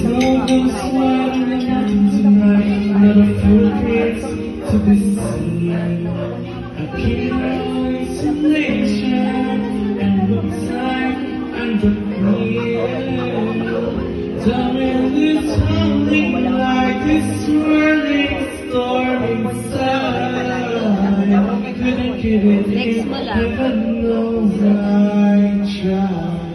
almost smiling tonight, not a footprints to be seen. I keep my isolation and looks like I'm the queen. Darling, there's something like this swirling storm inside. Couldn't get it in, heaven knows I tried.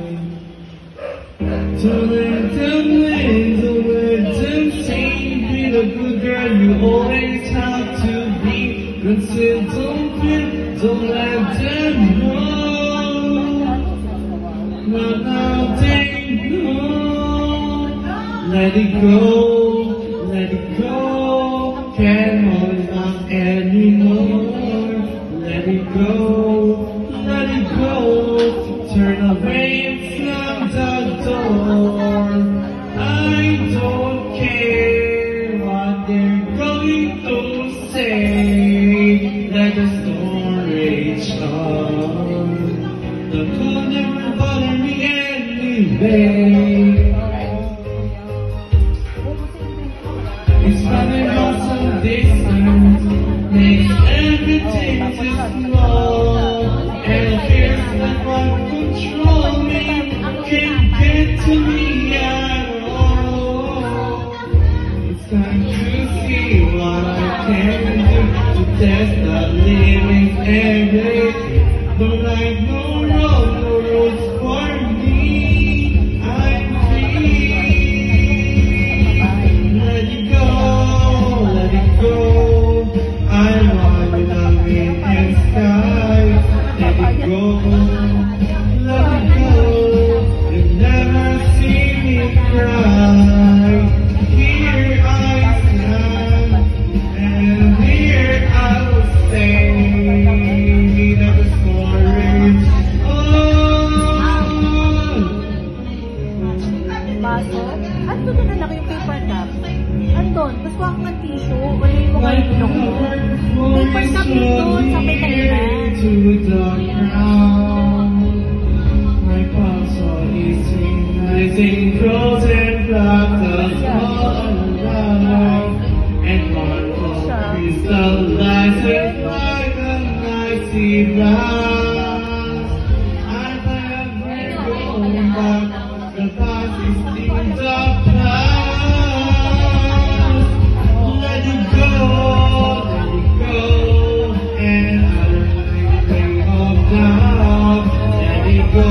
To let them win, to let them see. Be the good girl you always have to be. Don't sit, don't fit, don't let them know. Now they know. Let it go, let it go. Can't hold it on anymore. Let it go, let it go. Turn away and slam the door. I don't care what they're going to say. Let the storm rage on. The cold never bother me anyway. It's running on some distance, makes everything just slow. And it feels like what control me can't get to me at all. It's time to see what I can do to test the living everything. Don't like no road, no roads for me. I'm free. Let it go, let it go. I'm running on wind and sky. Let it go, let it go. You'll never see me cry. Here I stand, and here I'll stay. Never storage. Baso? Ano na lalaki yung paper cup? Andun, tapos kuha ko ng tissue, wala yung mga ilong ko. Paper cup doon, sa may kainan. To the ground. My puzzle is synchronizing frozen fractals all around. And marble crystallizing like a icy blast. I'm never going back. The past is things of past. Let it go, and I don't think of now. Let it go,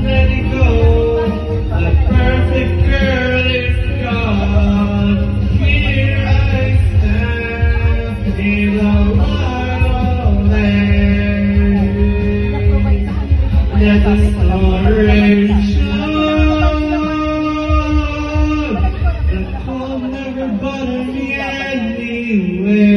let it go. The perfect girl is gone. Here I stand in the wildland. Let the story show. The cold never bothered me anyway.